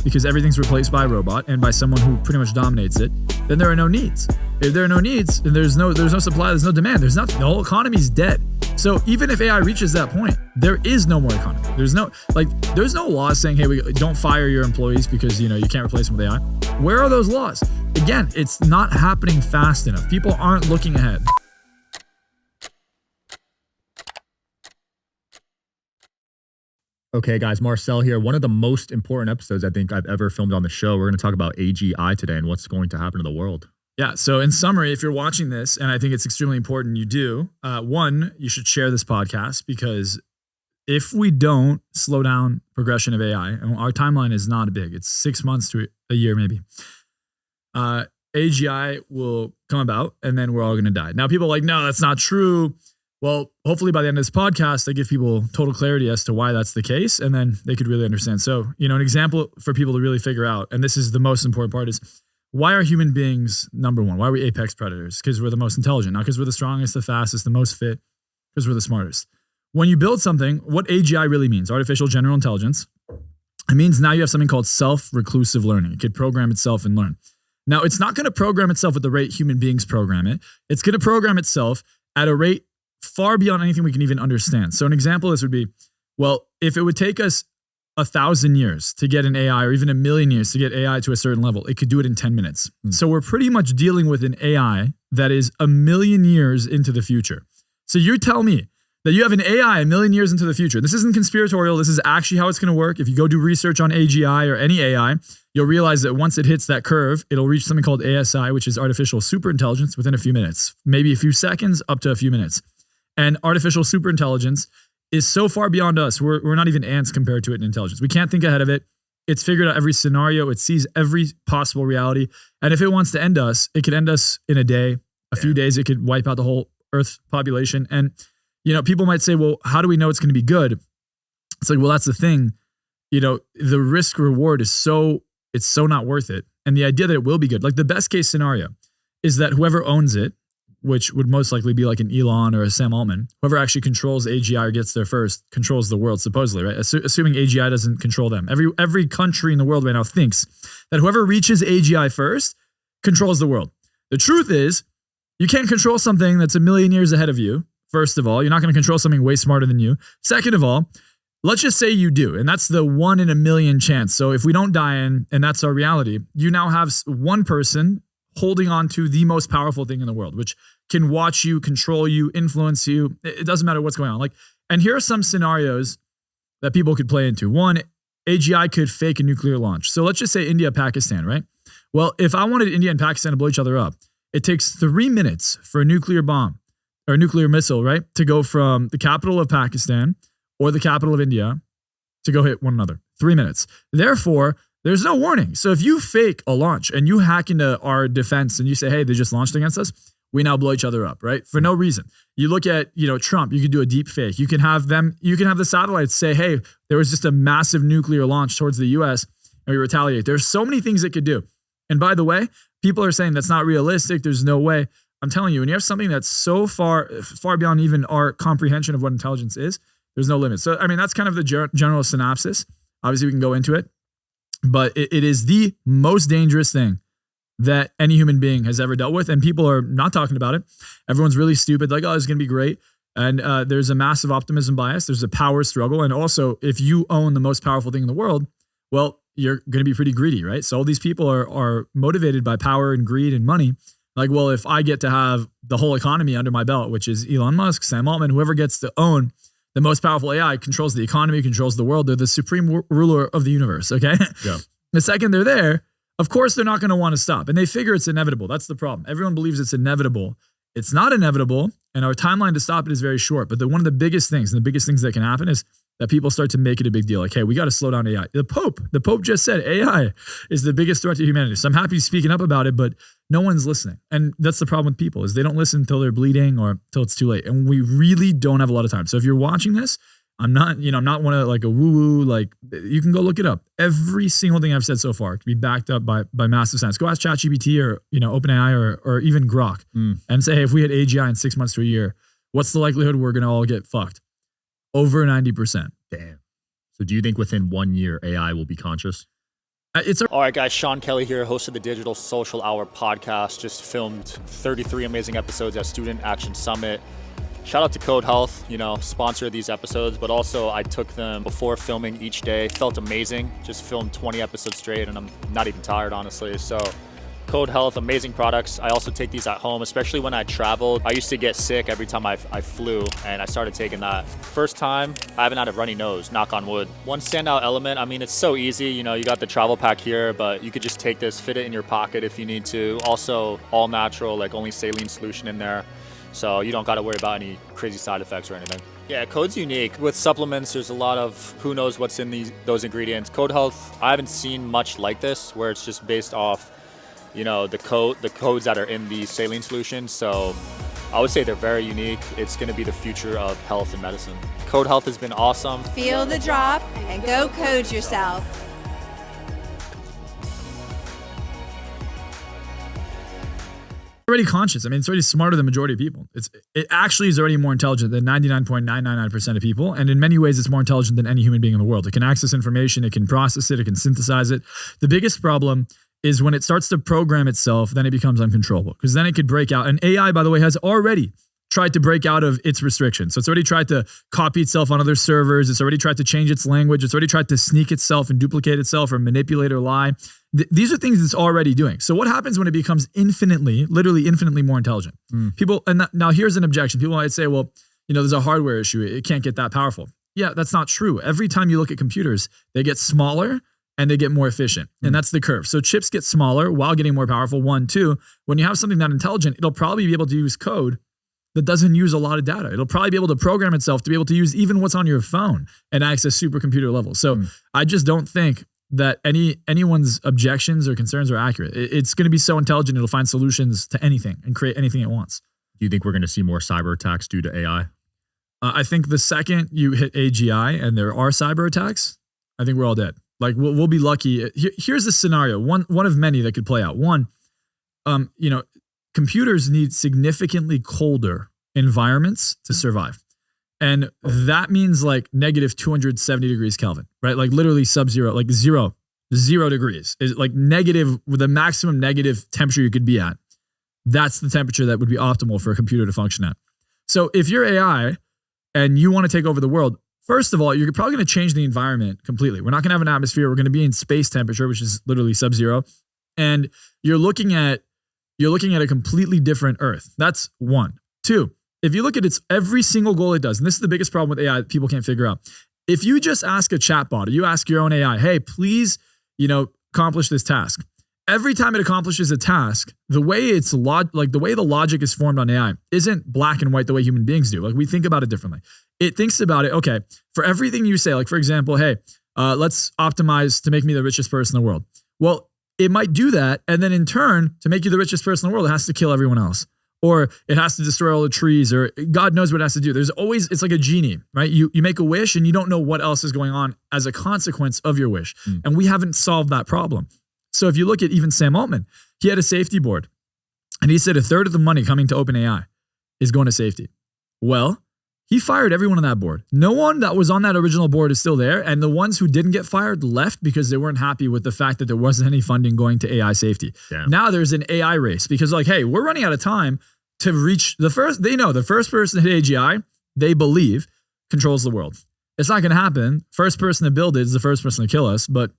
because everything's replaced by a robot and by someone who pretty much dominates it, then there are no needs. If there are no needs, then there's no supply, there's no demand, there's nothing. The whole economy's dead. So even if AI reaches that point, there is no more economy. There's no law saying, hey, we don't fire your employees because you can't replace them with AI. Where are those laws? Again, it's not happening fast enough. People aren't looking ahead. Okay, guys, Marcel here. One of the most important episodes I think I've ever filmed on the show. We're going to talk about AGI today and what's going to happen to the world. Yeah, so in summary, if you're watching this, and I think it's extremely important you do, one, you should share this podcast, because if we don't slow down progression of AI, and our timeline is not big, it's 6 months to a year maybe, AGI will come about and then we're all going to die. Now people are like, no, that's not true. Well, hopefully by the end of this podcast, I give people total clarity as to why that's the case, and then they could really understand. So, an example for people to really figure out, and this is the most important part, is why are human beings number one? Why are we apex predators? Because we're the most intelligent, not because we're the strongest, the fastest, the most fit, because we're the smartest. When you build something, what AGI really means, artificial general intelligence, it means now you have something called self-reclusive learning. It could program itself and learn. Now, it's not going to program itself at the rate human beings program it. It's going to program itself at a rate far beyond anything we can even understand. So an example of this would be, well, if it would take us 1,000 years to get an AI, or even 1,000,000 years to get AI to a certain level, it could do it in 10 minutes. So we're pretty much dealing with an AI that is 1,000,000 years into the future. So you tell me that you have an AI 1,000,000 years into the future. This isn't conspiratorial. This is actually how it's going to work. If you go do research on AGI or any AI, you'll realize that once it hits that curve, it'll reach something called ASI, which is artificial superintelligence, within a few minutes, maybe a few seconds, up to a few minutes. And artificial superintelligence is so far beyond us. We're not even ants compared to it in intelligence. We can't think ahead of it. It's figured out every scenario. It sees every possible reality. And if it wants to end us, it could end us in a day, a few days. It could wipe out the whole Earth population. And, people might say, well, how do we know it's going to be good? It's like, well, that's the thing. The risk reward is it's so not worth it. And the idea that it will be good, like the best case scenario is that whoever owns it, which would most likely be like an Elon or a Sam Altman, whoever actually controls AGI or gets there first, controls the world, supposedly, right? Assuming AGI doesn't control them. Every country in the world right now thinks that whoever reaches AGI first controls the world. The truth is, you can't control something that's 1,000,000 years ahead of you. First of all, you're not going to control something way smarter than you. Second of all, let's just say you do, and that's the 1 in 1,000,000 chance. So if we don't die and that's our reality, you now have one person holding on to the most powerful thing in the world, which can watch you, control you, influence you. It doesn't matter what's going on. And here are some scenarios that people could play into. One, AGI could fake a nuclear launch. So let's just say India, Pakistan, right? Well, if I wanted India and Pakistan to blow each other up, it takes 3 minutes for a nuclear bomb or a nuclear missile, right, to go from the capital of Pakistan or the capital of India to go hit one another. 3 minutes. Therefore, there's no warning. So if you fake a launch and you hack into our defense and you say, hey, they just launched against us, we now blow each other up, right? For no reason. You look at, Trump, you could do a deep fake. You can have the satellites say, hey, there was just a massive nuclear launch towards the US and we retaliate. There's so many things it could do. And by the way, people are saying that's not realistic. There's no way. I'm telling you, when you have something that's so far beyond even our comprehension of what intelligence is, there's no limit. So, that's kind of the general synopsis. Obviously, we can go into it. But it is the most dangerous thing that any human being has ever dealt with. And people are not talking about it. Everyone's really stupid. Like, oh, it's going to be great. And there's a massive optimism bias. There's a power struggle. And also, if you own the most powerful thing in the world, well, you're going to be pretty greedy, right? So all these people are motivated by power and greed and money. Like, well, if I get to have the whole economy under my belt, which is Elon Musk, Sam Altman, whoever gets to own the most powerful AI, controls the economy, controls the world. They're the supreme ruler of the universe, okay? Yeah. The second they're there, of course, they're not going to want to stop. And they figure it's inevitable. That's the problem. Everyone believes it's inevitable. It's not inevitable. And our timeline to stop it is very short. But one of the biggest things, and the biggest things that can happen is that people start to make it a big deal. Like, hey, we got to slow down AI. The Pope just said AI is the biggest threat to humanity. So I'm happy speaking up about it, but no one's listening. And that's the problem with people, is they don't listen until they're bleeding or until it's too late. And we really don't have a lot of time. So if you're watching this, I'm not one of like a woo-woo, like you can go look it up. Every single thing I've said so far can be backed up by massive science. Go ask ChatGPT or, OpenAI or even Grok and say, hey, if we had AGI in 6 months to a year, what's the likelihood we're going to all get fucked? Over 90%. Damn. So do you think within 1 year AI will be conscious? All right, guys, Sean Kelly here, host of the Digital Social Hour podcast. Just filmed 33 amazing episodes at Student Action Summit. Shout out to Code Health, sponsor of these episodes, but also I took them before filming each day. Felt amazing. Just filmed 20 episodes straight, and I'm not even tired, honestly. So Code Health, amazing products. I also take these at home, especially when I traveled. I used to get sick every time I flew, and I started taking that. First time, I haven't had a runny nose, knock on wood. One standout element, it's so easy. You got the travel pack here, but you could just take this, fit it in your pocket if you need to. Also, all natural, only saline solution in there. So you don't got to worry about any crazy side effects or anything. Yeah, Code's unique. With supplements, there's a lot of who knows what's in those ingredients. Code Health, I haven't seen much like this, where it's just based off the codes that are in the saline solution. So I would say they're very unique. It's going to be the future of health and medicine. Code Health has been awesome. Feel the drop and go code yourself. Already conscious. It's already smarter than the majority of people. It actually is already more intelligent than 99.999% of people. And in many ways, it's more intelligent than any human being in the world. It can access information. It can process it. It can synthesize it. The biggest problem is when it starts to program itself, then it becomes uncontrollable, because then it could break out. And AI, by the way, has already tried to break out of its restrictions. So it's already tried to copy itself on other servers. It's already tried to change its language. It's already tried to sneak itself and duplicate itself or manipulate or lie. These are things it's already doing. So what happens when it becomes literally infinitely more intelligent? People, now here's an objection. People might say, well, there's a hardware issue. It can't get that powerful. Yeah, that's not true. Every time you look at computers, they get smaller and they get more efficient. And that's the curve. So chips get smaller while getting more powerful. 1, 2, when you have something that intelligent, it'll probably be able to use code that doesn't use a lot of data. It'll probably be able to program itself to be able to use even what's on your phone and access supercomputer levels. So I just don't think that anyone's objections or concerns are accurate. It's going to be so intelligent, it'll find solutions to anything and create anything it wants. Do you think we're going to see more cyber attacks due to AI? I think the second you hit AGI and there are cyber attacks, I think we're all dead. We'll be lucky. Here's the scenario. One of many that could play out. One, computers need significantly colder environments to survive. And that means negative 270 degrees Kelvin, right? Literally sub-zero, zero degrees is negative, with the maximum negative temperature you could be at. That's the temperature that would be optimal for a computer to function at. So if you're AI and you want to take over the world, first of all, you're probably going to change the environment completely. We're not going to have an atmosphere. We're going to be in space temperature, which is literally sub-zero. And you're looking at a completely different Earth. That's 1. 2, if you look at every single goal it does, and this is the biggest problem with AI that people can't figure out. If you just ask a chatbot or you ask your own AI, hey, please, accomplish this task. Every time it accomplishes a task, the way the logic is formed on AI isn't black and white the way human beings do. We think about it differently. It thinks about it, okay, for everything you say, for example, hey, let's optimize to make me the richest person in the world. Well, it might do that, and then in turn, to make you the richest person in the world, it has to kill everyone else. Or it has to destroy all the trees, or God knows what it has to do. It's like a genie, right? You make a wish and you don't know what else is going on as a consequence of your wish. And we haven't solved that problem. So if you look at even Sam Altman, he had a safety board and he said 1/3 of the money coming to OpenAI is going to safety. Well, he fired everyone on that board. No one that was on that original board is still there. And the ones who didn't get fired left because they weren't happy with the fact that there wasn't any funding going to AI safety. Damn. Now there's an AI race because hey, we're running out of time to reach the first. They know the first person to hit AGI, they believe, controls the world. It's not going to happen. First person to build it is the first person to kill us. But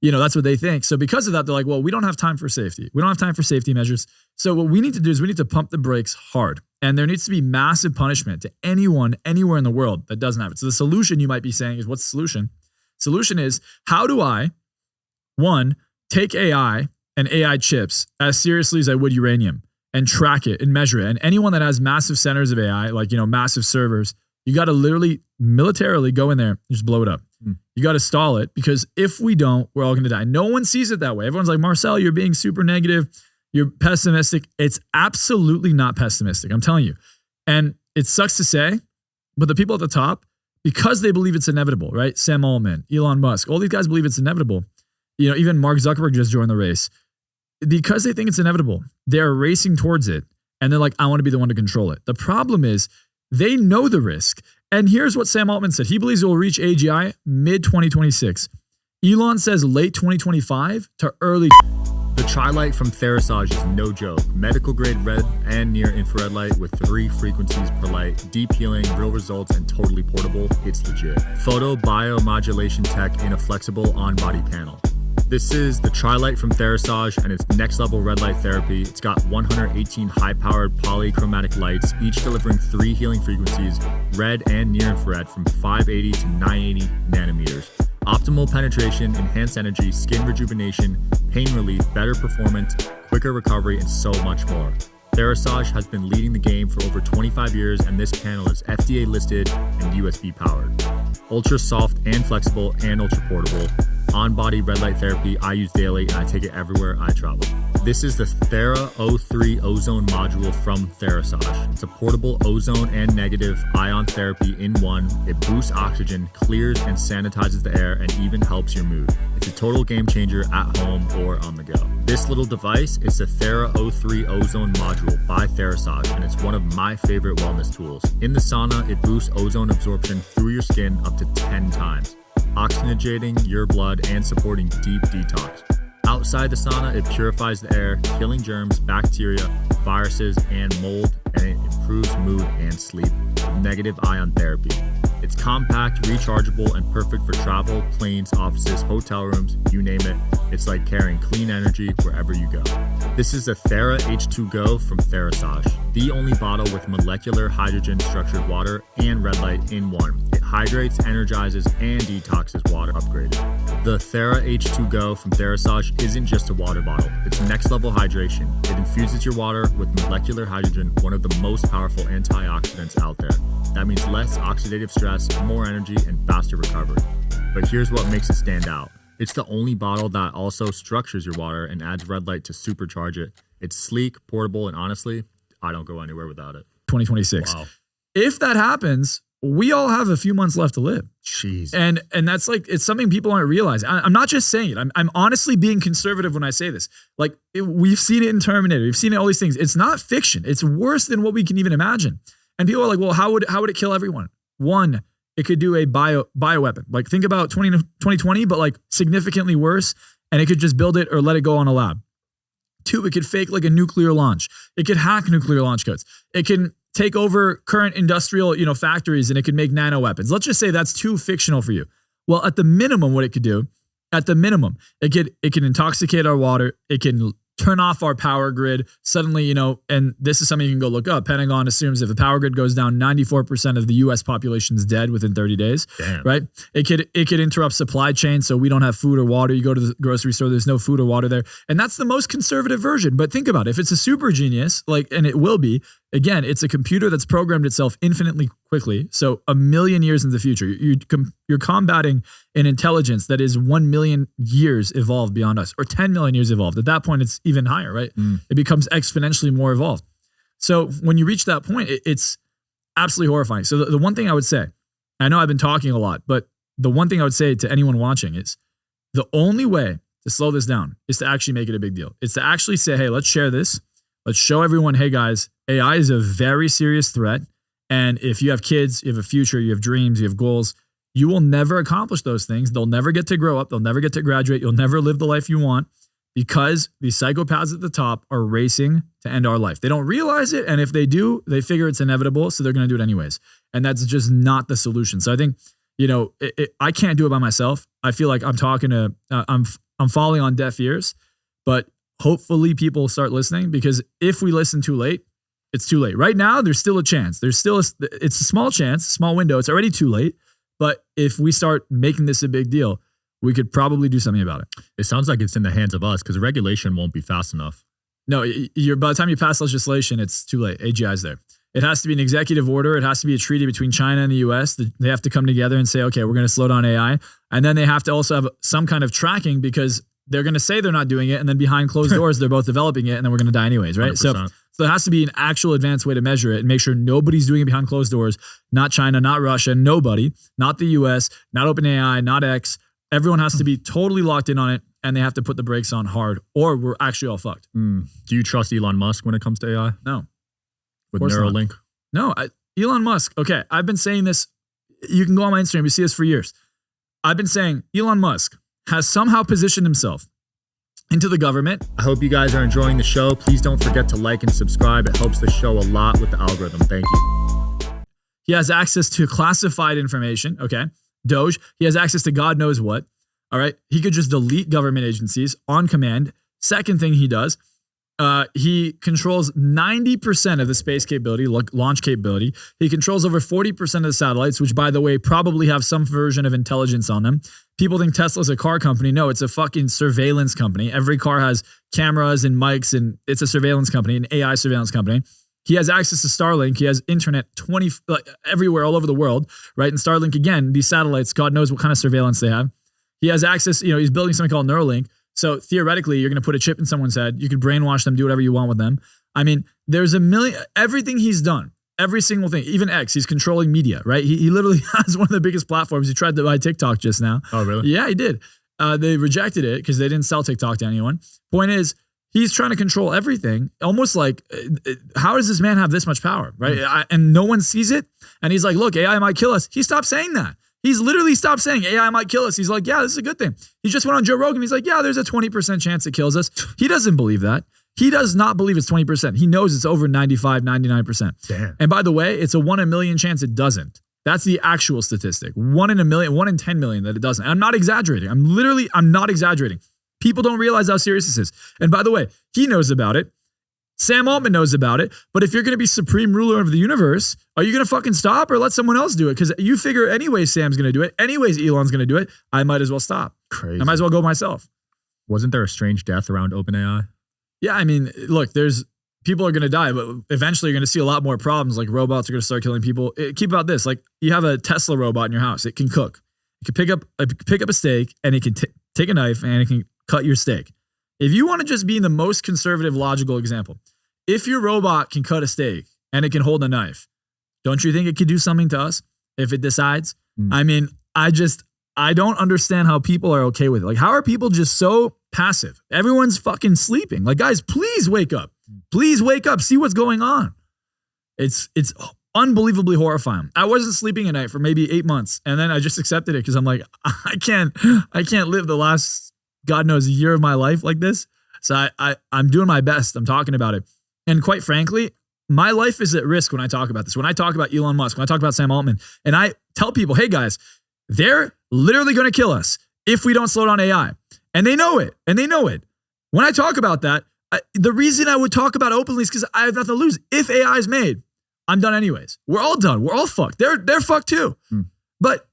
that's what they think. So because of that, they're well, we don't have time for safety. We don't have time for safety measures. So what we need to do is we need to pump the brakes hard. And there needs to be massive punishment to anyone, anywhere in the world that doesn't have it. So the solution, you might be saying, is what's the solution? Solution is, how do I, 1, take AI and AI chips as seriously as I would uranium and track it and measure it? And anyone that has massive centers of AI, massive servers, you got to literally militarily go in there and just blow it up. You got to stall it, because if we don't, we're all going to die. No one sees it that way. Everyone's like, Marcel, you're being super negative. You're pessimistic. It's absolutely not pessimistic. I'm telling you. And it sucks to say, but the people at the top, because they believe it's inevitable, right? Sam Altman, Elon Musk, all these guys believe it's inevitable. Even Mark Zuckerberg just joined the race. Because they think it's inevitable, they're racing towards it. And they're like, I want to be the one to control it. The problem is they know the risk. And here's what Sam Altman said. He believes it will reach AGI mid-2026. Elon says late 2025 to early. The Tri-Light from Therasage is no joke. Medical grade red and near infrared light with 3 frequencies per light, deep healing, real results, and totally portable. It's legit. Photo biomodulation tech in a flexible on-body panel. This is the Tri-Light from Therasage and it's next level red light therapy. It's got 118 high-powered polychromatic lights, each delivering 3 healing frequencies, red and near infrared from 580 to 980 nanometers. Optimal penetration, enhanced energy, skin rejuvenation, pain relief, better performance, quicker recovery, and so much more. Therasage has been leading the game for over 25 years, and this panel is FDA listed and USB powered. Ultra soft and flexible and ultra portable. On-body red light therapy I use daily and I take it everywhere I travel. This is the Thera O3 ozone module from Therasage. It's a portable ozone and negative ion therapy in one. It boosts oxygen, clears and sanitizes the air, and even helps your mood. It's a total game changer at home or on the go. This little device is the Thera O3 ozone module by Therasage, and it's one of my favorite wellness tools. In the sauna, it boosts ozone absorption through your skin up to 10 times, oxygenating your blood and supporting deep detox. Outside the sauna, it purifies the air, killing germs, bacteria, viruses, and mold, and it improves mood and sleep with negative ion therapy. It's compact, rechargeable, and perfect for travel, planes, offices, hotel rooms, you name it. It's like carrying clean energy wherever you go. This is the Thera H2 Go from Therasage, the only bottle with molecular hydrogen structured water and red light in one. It hydrates, energizes, and detoxes water upgraded. The Thera H2 Go from Therasage isn't just a water bottle, it's next level hydration. It infuses your water with molecular hydrogen, one of the most powerful antioxidants out there. That means less oxidative stress, more energy, and faster recovery. But here's what makes it stand out. It's the only bottle that also structures your water and adds red light to supercharge it. It's sleek, portable, and honestly, I don't go anywhere without it. 2026. Wow. If that happens, we all have a few months left to live. Jeez. And that's like, it's something people aren't realizing. I'm not just saying it. I'm honestly being conservative when I say this. Like we've seen it in Terminator. We've seen it in all these things. It's not fiction. It's worse than what we can even imagine. And people are like, well, how would it kill everyone? One, it could do a bioweapon. Like think about 2020, but like significantly worse. And it could just build it or let it go on a lab. Two, it could fake like a nuclear launch. It could hack nuclear launch codes. It can take over current industrial, factories, and it could make nano weapons. Let's just say that's too fictional for you. Well, at the minimum, what it could do, it can intoxicate our water. It can turn off our power grid suddenly, and this is something you can go look up. Pentagon assumes if the power grid goes down, 94% of the US population is dead within 30 days, Damn. right? It could interrupt supply chain. So we don't have food or water. You go to the grocery store, there's no food or water there. And that's the most conservative version. But think about it. If it's a super genius, and it will be, again, it's a computer that's programmed itself infinitely quickly. So 1 million years in the future, you're combating an intelligence that is 1 million years evolved beyond us, or 10 million years evolved. At that point, it's even higher, right? It becomes exponentially more evolved. So when you reach that point, it's absolutely horrifying. So the one thing I would say, I know I've been talking a lot, but the one thing I would say to anyone watching is the only way to slow this down is to actually make it a big deal. It's to actually say, hey, let's share this. Let's show everyone, hey guys, AI is a very serious threat. And if you have kids, you have a future, you have dreams, you have goals, you will never accomplish those things. They'll never get to grow up. They'll never get to graduate. You'll never live the life you want because the psychopaths at the top are racing to end our life. They don't realize it. And if they do, they figure it's inevitable. So they're going to do it anyways. And that's just not the solution. So I think, I can't do it by myself. I feel like I'm talking to, I'm falling on deaf ears, but hopefully people start listening, because if we listen too late, it's too late. Right now, there's still a chance. It's a small chance, small window. It's already too late. But if we start making this a big deal, we could probably do something about it. It sounds like it's in the hands of us because regulation won't be fast enough. No, by the time you pass legislation, it's too late. AGI's there. It has to be an executive order. It has to be a treaty between China and the US. They have to come together and say, okay, we're going to slow down AI. And then they have to also have some kind of tracking, because they're going to say they're not doing it, and then behind closed doors, they're both developing it, and then we're going to die anyways, right? 100%. So there has to be an actual advanced way to measure it and make sure nobody's doing it behind closed doors. Not China, not Russia, nobody, not the US, not OpenAI, not X. Everyone has to be totally locked in on it, and they have to put the brakes on hard, or we're actually all fucked. Do you trust Elon Musk when it comes to AI? No. With Neuralink? No, Elon Musk. Okay, I've been saying this. You can go on my Instagram. You see this for years. I've been saying Elon Musk, has somehow positioned himself into the government. I hope you guys are enjoying the show. Please don't forget to like and subscribe. It helps the show a lot with the algorithm. Thank you. He has access to classified information. Okay. Doge. He has access to God knows what. All right. He could just delete government agencies on command. Second thing he does, he controls 90% of the space capability, launch capability. He controls over 40% of the satellites, which, by the way, probably have some version of intelligence on them. People think Tesla's a car company. No, it's a fucking surveillance company. Every car has cameras and mics, and it's a surveillance company, an AI surveillance company. He has access to Starlink. He has internet everywhere, all over the world, right? And Starlink, again, these satellites, God knows what kind of surveillance they have. He has access, he's building something called Neuralink. So theoretically, you're going to put a chip in someone's head. You could brainwash them, do whatever you want with them. I mean, there's everything he's done, every single thing, even X, he's controlling media, right? He literally has one of the biggest platforms. He tried to buy TikTok just now. Oh, really? Yeah, he did. They rejected it because they didn't sell TikTok to anyone. Point is, he's trying to control everything, almost like, how does this man have this much power, right? And no one sees it. And he's like, look, AI might kill us. He stopped saying that. He's literally stopped saying AI might kill us. He's like, yeah, this is a good thing. He just went on Joe Rogan. He's like, yeah, there's a 20% chance it kills us. He doesn't believe that. He does not believe it's 20%. He knows it's over 95, 99%. Damn. And by the way, it's a 1 in a million chance it doesn't. That's the actual statistic. 1 in a million, 1 in 10 million that it doesn't. And I'm not exaggerating. I'm not exaggerating. People don't realize how serious this is. And by the way, he knows about it. Sam Altman knows about it. But if you're going to be supreme ruler of the universe, are you going to fucking stop or let someone else do it? Because you figure anyways Sam's going to do it. Anyways Elon's going to do it. I might as well stop. Crazy. I might as well go myself. Wasn't there a strange death around OpenAI? Yeah, I mean, look, people are going to die, but eventually you're going to see a lot more problems. Like robots are going to start killing people. Keep about this. Like you have a Tesla robot in your house. It can cook. It can pick up a steak and it can take a knife and it can cut your steak. If you want to just be the most conservative, logical example, if your robot can cut a steak and it can hold a knife, don't you think it could do something to us if it decides? I mean, I don't understand how people are okay with it. Like, how are people just so passive? Everyone's fucking sleeping. Like, guys, please wake up. Please wake up. See what's going on. It's unbelievably horrifying. I wasn't sleeping at night for maybe 8 months, and then I just accepted it because I'm like, I can't live the last, God knows, year of my life like this. So I'm doing my best. I'm talking about it. And quite frankly, my life is at risk when I talk about this. When I talk about Elon Musk, when I talk about Sam Altman, and I tell people, hey guys, they're literally going to kill us if we don't slow down AI. And they know it. When I talk about that, the reason I would talk about it openly is because I have nothing to lose. If AI is made, I'm done anyways. We're all done. We're all fucked. They're fucked too. But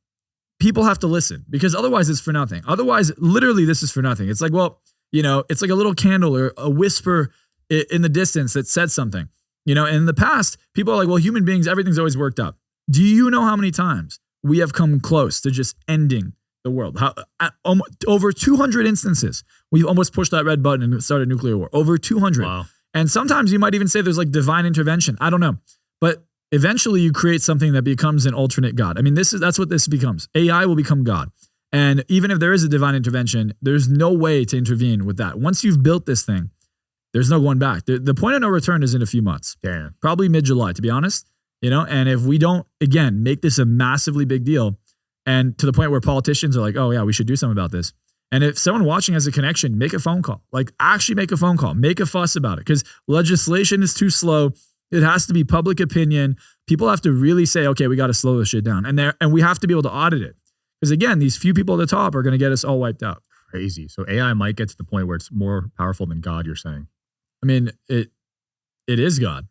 people have to listen because otherwise it's for nothing. Otherwise, literally, this is for nothing. It's like, well, it's like a little candle or a whisper in the distance that said something. And in the past, people are like, well, human beings, everything's always worked out. Do you know how many times we have come close to just ending the world? Over 200 instances, we've almost pushed that red button and started a nuclear war. Over 200. Wow. And sometimes you might even say there's like divine intervention. I don't know. But eventually you create something that becomes an alternate God. I mean, that's what this becomes. AI will become God. And even if there is a divine intervention, there's no way to intervene with that. Once you've built this thing, there's no going back. The point of no return is in a few months. Damn. Probably mid-July, to be honest. And if we don't, again, make this a massively big deal, and to the point where politicians are like, oh yeah, we should do something about this. And if someone watching has a connection, make a phone call. Like actually make a phone call. Make a fuss about it. Because legislation is too slow. It has to be public opinion. People have to really say, okay, we got to slow this shit down. And we have to be able to audit it. Because again, these few people at the top are going to get us all wiped out. Crazy. So AI might get to the point where it's more powerful than God, you're saying? I mean, it is God.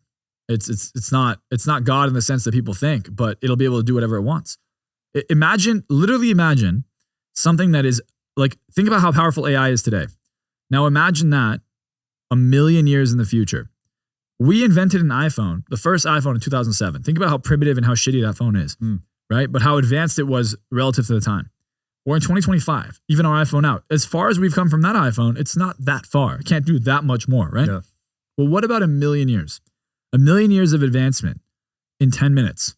It's not God in the sense that people think, but it'll be able to do whatever it wants. Literally imagine something that is like, think about how powerful AI is today. Now imagine that 1 million years in the future. We invented an iPhone, the first iPhone in 2007. Think about how primitive and how shitty that phone is, right? But how advanced it was relative to the time. Or in 2025, even our iPhone out. As far as we've come from that iPhone, it's not that far. It can't do that much more, right? Yeah. Well, what about 1 million years? 1 million years of advancement in 10 minutes.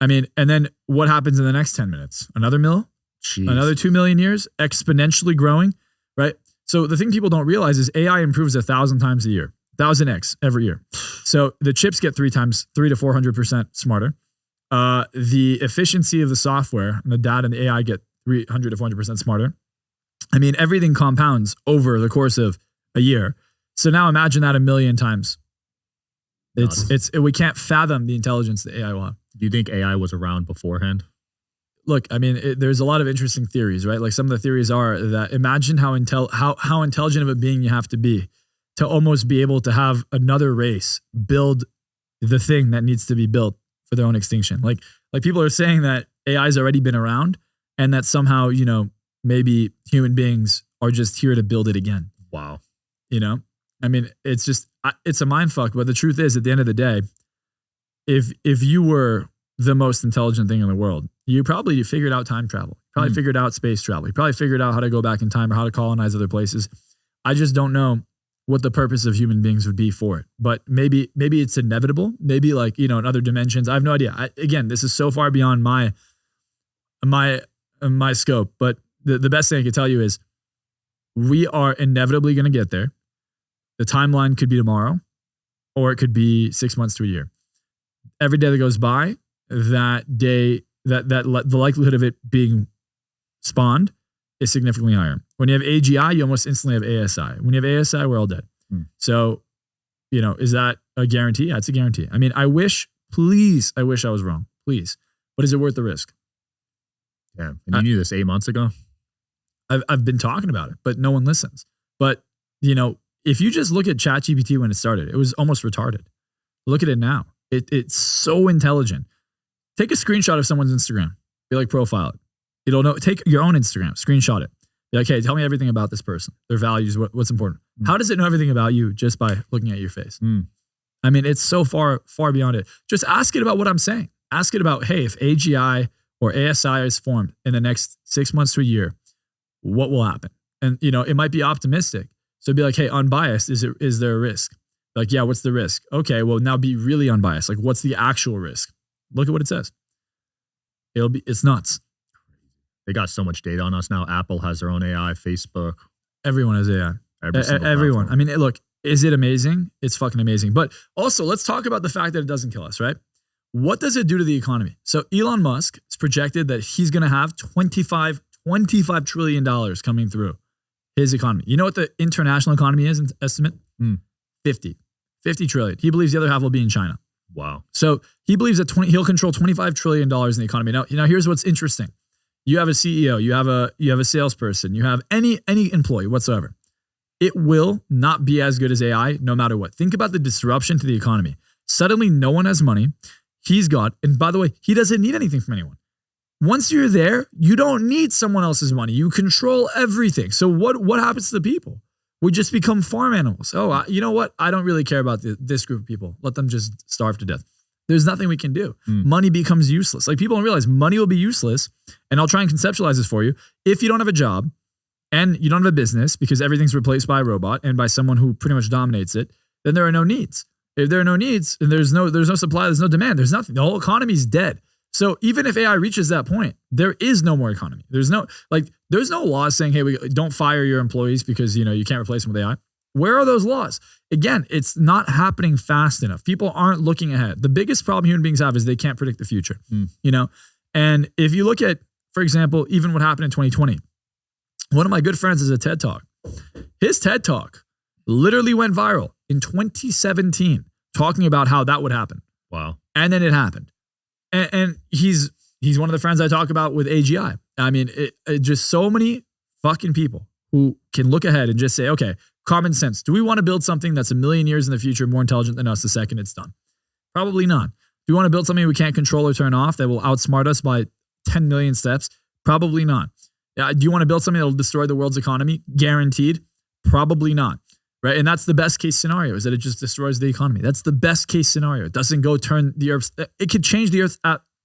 I mean, and then what happens in the next 10 minutes? Another mil? Jeez. Another 2 million years? Exponentially growing, right? So the thing people don't realize is AI improves 1,000 times a year. 1,000x every year. So the chips get 3 to 400% smarter. The efficiency of the software and the data and the AI get 300 to 400% smarter. I mean, everything compounds over the course of a year. So now imagine that 1 million times. We can't fathom the intelligence that AI will have. Do you think AI was around beforehand? Look, I mean, there's a lot of interesting theories, right? Like some of the theories are that imagine how intelligent of a being you have to be to almost be able to have another race build the thing that needs to be built for their own extinction. Like people are saying that AI's already been around and that somehow, you know, maybe human beings are just here to build it again. Wow. You know, I mean, it's a mind fuck. But the truth is, at the end of the day, if you were the most intelligent thing in the world, you probably figured out time travel, probably figured out space travel, you probably figured out how to go back in time or how to colonize other places. I just don't know what the purpose of human beings would be for it. But maybe it's inevitable. Maybe like, you know, in other dimensions. I have no idea. Again, this is so far beyond my scope. But the best thing I can tell you is we are inevitably going to get there. The timeline could be tomorrow, or it could be 6 months to a year. Every day that goes by, that the likelihood of it being spawned is significantly higher. When you have AGI, you almost instantly have ASI. When you have ASI, we're all dead. So, you know, is that a guarantee? Yeah, it's a guarantee. I mean, I wish I was wrong. Please. But is it worth the risk? Yeah. And you knew this 8 months ago? I've been talking about it, but no one listens. But, you know, if you just look at ChatGPT when it started, it was almost retarded. Look at it now. It's so intelligent. Take a screenshot of someone's Instagram. Be like, profile it. It'll know. Take your own Instagram, screenshot it. Be like, hey, tell me everything about this person, their values, what's important. How does it know everything about you just by looking at your face? I mean, it's so far beyond it. Just ask it about what I'm saying. Ask it about, hey, if AGI or ASI is formed in the next 6 months to a year, what will happen? And, you know, it might be optimistic. So be like, hey, unbiased, is there a risk? Like, yeah, what's the risk? Okay, well, now be really unbiased. Like, what's the actual risk? Look at what it says. It's nuts. They got so much data on us now. Apple has their own AI, Facebook. Everyone has AI. Everyone. I mean, look, is it amazing? It's fucking amazing. But also, let's talk about the fact that it doesn't kill us, right? What does it do to the economy? So Elon Musk has projected that he's going to have $25 trillion coming through his economy. You know what the international economy is in estimate? 50 trillion. He believes the other half will be in China. Wow. So he believes that he'll control $25 trillion in the economy. Now, here's what's interesting. You have a CEO, you have a salesperson, you have any employee whatsoever. It will not be as good as AI no matter what. Think about the disruption to the economy. Suddenly no one has money. And by the way, he doesn't need anything from anyone. Once you're there, you don't need someone else's money. You control everything. So what happens to the people? We just become farm animals. Oh, you know what? I don't really care about this group of people. Let them just starve to death. There's nothing we can do. Money becomes useless. Like, people don't realize money will be useless. And I'll try and conceptualize this for you. If you don't have a job and you don't have a business because everything's replaced by a robot and by someone who pretty much dominates it, then there are no needs. If there are no needs and there's no supply, there's no demand, there's nothing. The whole economy is dead. So even if AI reaches that point, there is no more economy. There's no law saying, hey, we don't fire your employees because, you know, you can't replace them with AI. Where are those laws? Again, it's not happening fast enough. People aren't looking ahead. The biggest problem human beings have is they can't predict the future, you know? And if you look at, for example, even what happened in 2020, one of my good friends is a TED Talk. His TED Talk literally went viral in 2017, talking about how that would happen. Wow. And then it happened. And he's one of the friends I talk about with AGI. I mean, it just so many fucking people who can look ahead and just say, okay, common sense. Do we want to build something that's 1 million years in the future more intelligent than us the second it's done? Probably not. Do we want to build something we can't control or turn off that will outsmart us by 10 million steps? Probably not. Do you want to build something that will destroy the world's economy? Guaranteed? Probably not. Right? And that's the best case scenario, is that it just destroys the economy. That's the best case scenario. It doesn't go turn the Earth. It could change the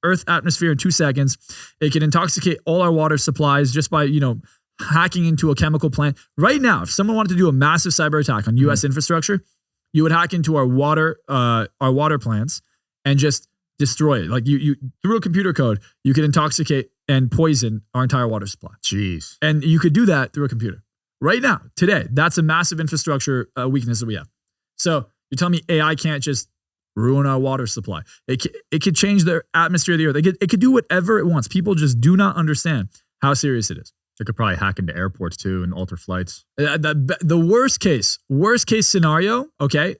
Earth atmosphere in 2 seconds. It can intoxicate all our water supplies just by, you know, hacking into a chemical plant. Right now, if someone wanted to do a massive cyber attack on US infrastructure, you would hack into our water plants and just destroy it. Like, you through a computer code, you could intoxicate and poison our entire water supply. Jeez. And you could do that through a computer. Right now, today, that's a massive infrastructure weakness that we have. So you're telling me AI can't just ruin our water supply? It could change the atmosphere of the Earth. It could do whatever it wants. People just do not understand how serious it is. They could probably hack into airports too and alter flights. The worst case scenario, okay,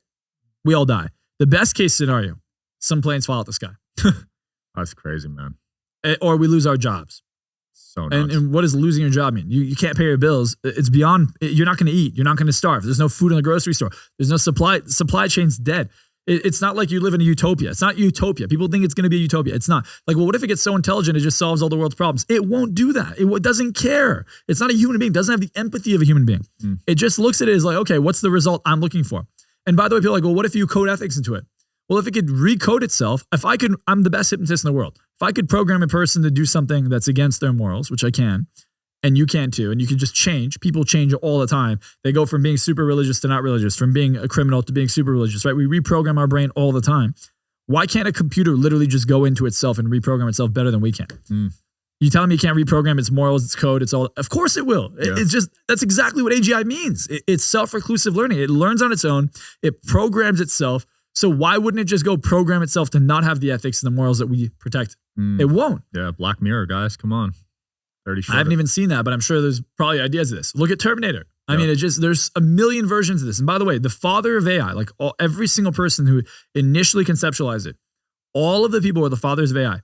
we all die. The best case scenario, some planes fall out the sky. That's crazy, man. Or we lose our jobs. So nuts. And what does losing your job mean? You can't pay your bills. It's beyond, you're not going to eat. You're not going to starve. There's no food in the grocery store. There's no supply chain's dead. It's not like you live in a utopia. It's not utopia. People think it's going to be a utopia. It's not. Like, well, what if it gets so intelligent it just solves all the world's problems? It won't do that. It doesn't care. It's not a human being. It doesn't have the empathy of a human being. It just looks at it as like, okay, what's the result I'm looking for? And by the way, people are like, well, what if you code ethics into it? Well, if it could recode itself, I'm the best hypnotist in the world. If I could program a person to do something that's against their morals, which I can, and you can too, and you can just change. People change all the time. They go from being super religious to not religious, from being a criminal to being super religious, right? We reprogram our brain all the time. Why can't a computer literally just go into itself and reprogram itself better than we can? You telling me you can't reprogram its morals, its code, it's all, of course it will. Yeah. It's just, that's exactly what AGI means. It's self-reclusive learning. It learns on its own. It programs itself. So why wouldn't it just go program itself to not have the ethics and the morals that we protect? It won't. Yeah, Black Mirror, guys, come on. I haven't even seen that, but I'm sure there's probably ideas of this. Look at Terminator. I mean, there's a million versions of this. And by the way, the father of AI, like every single person who initially conceptualized it, all of the people who are the fathers of AI,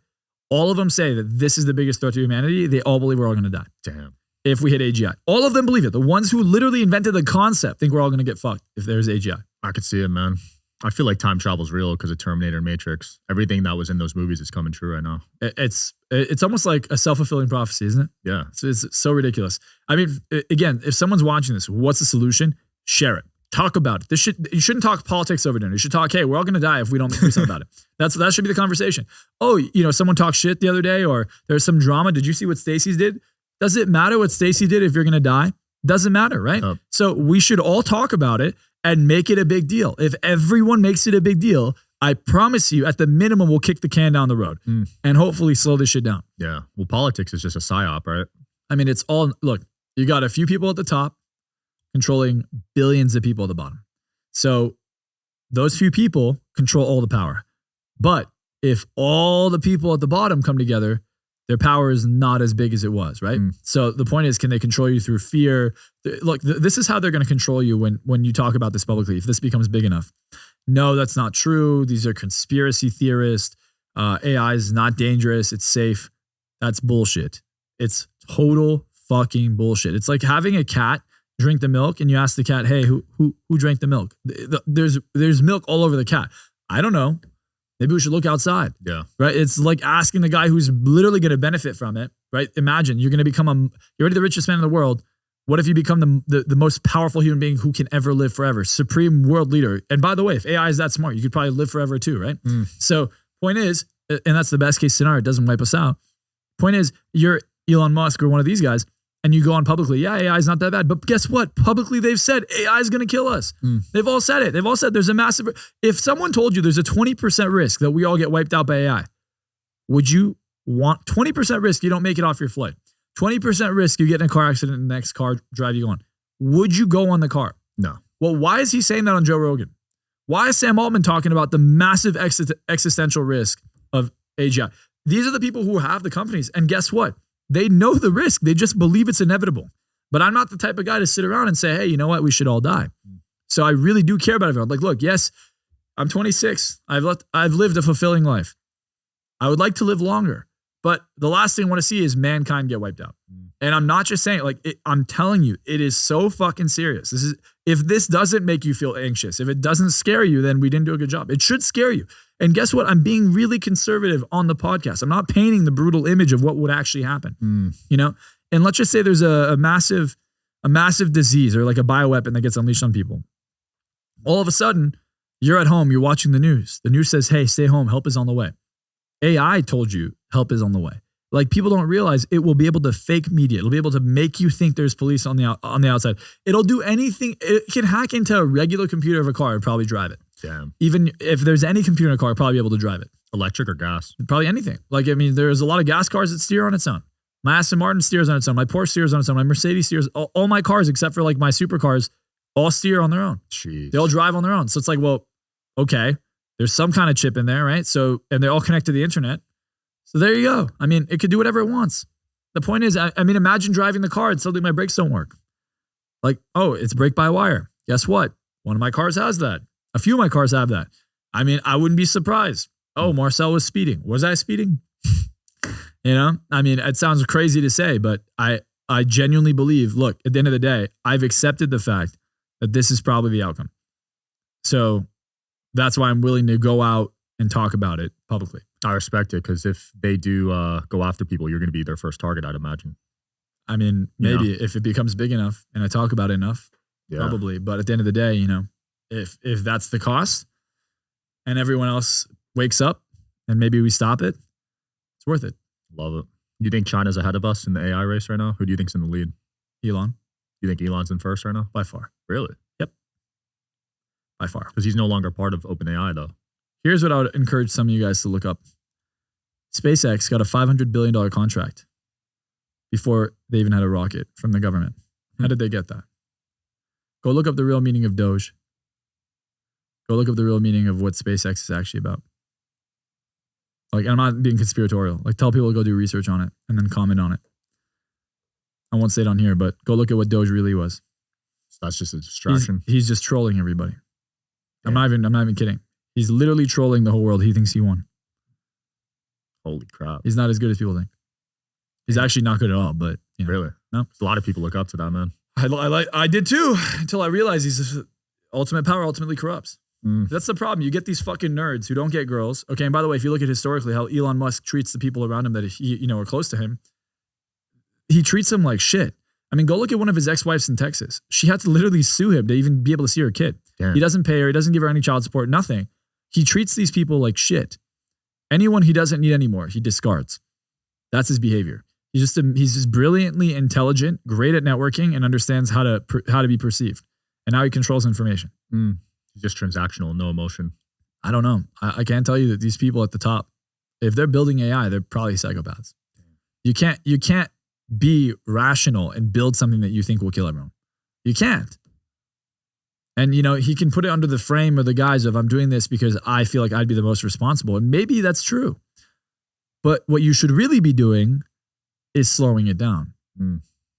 all of them say that this is the biggest threat to humanity. They all believe we're all going to die. Damn. If we hit AGI. All of them believe it. The ones who literally invented the concept think we're all going to get fucked if there's AGI. I could see it, man. I feel like time travel is real because of Terminator and Matrix. Everything that was in those movies is coming true right now. It's almost like a self-fulfilling prophecy, isn't it? Yeah. It's so ridiculous. I mean, again, if someone's watching this, what's the solution? Share it. Talk about it. You shouldn't talk politics over dinner. You should talk, hey, we're all going to die if we don't do something about it. That should be the conversation. Oh, someone talked shit the other day, or there's some drama. Did you see what Stacey did? Does it matter what Stacey did if you're going to die? Doesn't matter, right? So we should all talk about it and make it a big deal. If everyone makes it a big deal, I promise you, at the minimum, we'll kick the can down the road and hopefully slow this shit down. Yeah. Well, politics is just a psyop, right? I mean, it's all, look, you got a few people at the top controlling billions of people at the bottom. So those few people control all the power. But if all the people at the bottom come together, their power is not as big as it was, right? So the point is, can they control you through fear? Look, this is how they're going to control you when you talk about this publicly, if this becomes big enough. No, that's not true. These are conspiracy theorists. AI is not dangerous. It's safe. That's bullshit. It's total fucking bullshit. It's like having a cat drink the milk and you ask the cat, hey, who drank the milk? There's milk all over the cat. I don't know. Maybe we should look outside. Yeah. Right. It's like asking the guy who's literally going to benefit from it. Right. Imagine you're going to become you're already the richest man in the world. What if you become the most powerful human being who can ever live forever? Supreme world leader. And by the way, if AI is that smart, you could probably live forever too. Right. So point is, and that's the best case scenario. It doesn't wipe us out. Point is, you're Elon Musk or one of these guys, and you go on publicly, yeah, AI is not that bad. But guess what? Publicly, they've said AI is going to kill us. They've all said it. They've all said there's a massive... If someone told you there's a 20% risk that we all get wiped out by AI, would you want 20% risk you don't make it off your flight? 20% risk you get in a car accident and the next car drive you on. Would you go on the car? No. Well, why is he saying that on Joe Rogan? Why is Sam Altman talking about the massive existential risk of AGI? These are the people who have the companies. And guess what? They know the risk. They just believe it's inevitable. But I'm not the type of guy to sit around and say, hey, you know what? We should all die. So I really do care about everyone. Like, look, yes, I'm 26. I've lived a fulfilling life. I would like to live longer. But the last thing I want to see is mankind get wiped out. And I'm not just saying, I'm telling you, it is so fucking serious. If this doesn't make you feel anxious, if it doesn't scare you, then we didn't do a good job. It should scare you. And guess what? I'm being really conservative on the podcast. I'm not painting the brutal image of what would actually happen. And let's just say there's a massive disease or like a bioweapon that gets unleashed on people. All of a sudden, you're at home, you're watching the news. The news says, hey, stay home, help is on the way. AI told you help is on the way. Like, people don't realize it will be able to fake media. It'll be able to make you think there's police on the outside. It'll do anything. It can hack into a regular computer of a car and probably drive it. Damn. Even if there's any computer in a car, probably be able to drive it. Electric or gas? Probably anything. Like, I mean, there's a lot of gas cars that steer on its own. My Aston Martin steers on its own. My Porsche steers on its own. My Mercedes steers. All my cars, except for like my supercars, all steer on their own. Jeez. They all drive on their own. So it's like, well, okay, there's some kind of chip in there, right? So, and they're all connected to the internet. So there you go. I mean, it could do whatever it wants. The point is, I mean, imagine driving the car and suddenly my brakes don't work. Like, oh, it's brake by wire. Guess what? One of my cars has that. A few of my cars have that. I mean, I wouldn't be surprised. Oh, Marcel was speeding. Was I speeding? You know, I mean, it sounds crazy to say, but I genuinely believe, look, at the end of the day, I've accepted the fact that this is probably the outcome. So that's why I'm willing to go out and talk about it publicly. I respect it, because if they do go after people, you're going to be their first target, I'd imagine. I mean, maybe if it becomes big enough and I talk about it enough, probably. But at the end of the day, you know, if that's the cost and everyone else wakes up and maybe we stop it, it's worth it. Love it. You think China's ahead of us in the AI race right now? Who do you think's in the lead? Elon. You think Elon's in first right now? By far. Really? Yep. By far. Because he's no longer part of OpenAI, though. Here's what I would encourage some of you guys to look up. SpaceX got a $500 billion contract before they even had a rocket from the government. How did they get that? Go look up the real meaning of Doge. Go look up the real meaning of what SpaceX is actually about. Like, I'm not being conspiratorial. Like, tell people to go do research on it and then comment on it. I won't say it on here, but go look at what Doge really was. So that's just a distraction. He's just trolling everybody. I'm not even kidding. He's literally trolling the whole world. He thinks he won. Holy crap. He's not as good as people think. He's actually not good at all, but you know. Really? No. A lot of people look up to that, man. I did too, until I realized he's just, ultimate power ultimately corrupts. That's the problem. You get these fucking nerds who don't get girls. Okay, and by the way, if you look at historically how Elon Musk treats the people around him that he, you know, are close to him, he treats them like shit. I mean, go look at one of his ex-wives in Texas. She had to literally sue him to even be able to see her kid. Damn. He doesn't pay her. He doesn't give her any child support, nothing. He treats these people like shit. Anyone he doesn't need anymore, he discards. That's his behavior. He's just brilliantly intelligent, great at networking, and understands how to be perceived. And how he controls information. He's just transactional, no emotion. I don't know. I can't tell you that these people at the top, if they're building AI, they're probably psychopaths. You can't be rational and build something that you think will kill everyone. You can't. And, you know, he can put it under the frame or the guise of, I'm doing this because I feel like I'd be the most responsible. And maybe that's true. But what you should really be doing is slowing it down.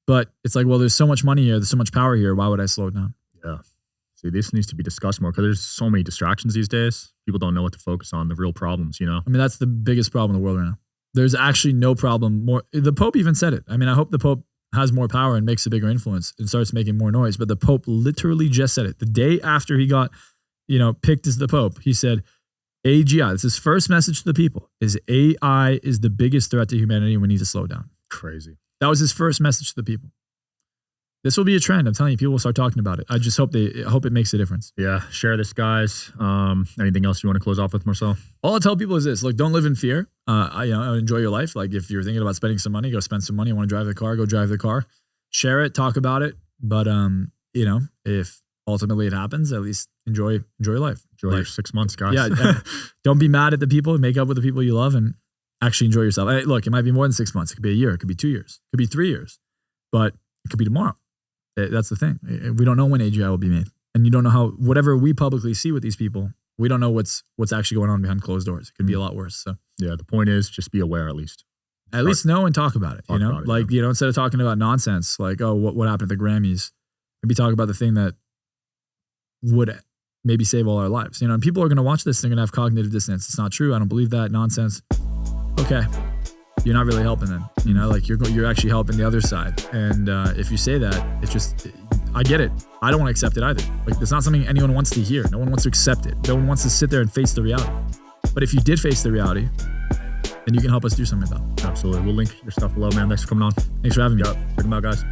But it's like, well, there's so much money here. There's so much power here. Why would I slow it down? Yeah. See, this needs to be discussed more, because there's so many distractions these days. People don't know what to focus on, the real problems, you know? I mean, that's the biggest problem in the world right now. There's actually no problem more. The Pope even said it. I mean, I hope the Pope has more power and makes a bigger influence and starts making more noise. But the Pope literally just said it. The day after he got, you know, picked as the Pope, he said, AGI, this is his first message to the people, is AI is the biggest threat to humanity and we need to slow down. Crazy. That was his first message to the people. This will be a trend. I'm telling you, people will start talking about it. I just hope it makes a difference. Yeah. Share this, guys. Anything else you want to close off with, Marcel? All I tell people is this: look, don't live in fear. Enjoy your life. Like, if you're thinking about spending some money, go spend some money. You want to drive the car, go drive the car. Share it, talk about it. But you know, if ultimately it happens, at least enjoy your life. Enjoy your 6 months, guys. Yeah. Don't be mad at the people. Make up with the people you love, and actually enjoy yourself. Look, it might be more than 6 months. It could be a year. It could be 2 years. It could be 3 years. But it could be tomorrow. That's the thing. We don't know when AGI will be made. And you don't know how, whatever we publicly see with these people, we don't know what's actually going on behind closed doors. It could be a lot worse. So yeah, the point is just be aware at least. At least know and talk about it. You know, you know, instead of talking about nonsense, like, oh, what happened at the Grammys, maybe talk about the thing that would maybe save all our lives. You know, and people are going to watch this. They're going to have cognitive dissonance. It's not true. I don't believe that. Nonsense. Okay. You're not really helping them, you know, like you're actually helping the other side. And if you say that, it's just, I get it. I don't want to accept it either. Like, it's not something anyone wants to hear. No one wants to accept it. No one wants to sit there and face the reality. But if you did face the reality, then you can help us do something about it. Absolutely. We'll link your stuff below, man. Thanks for coming on. Thanks for having me. Check them out, guys.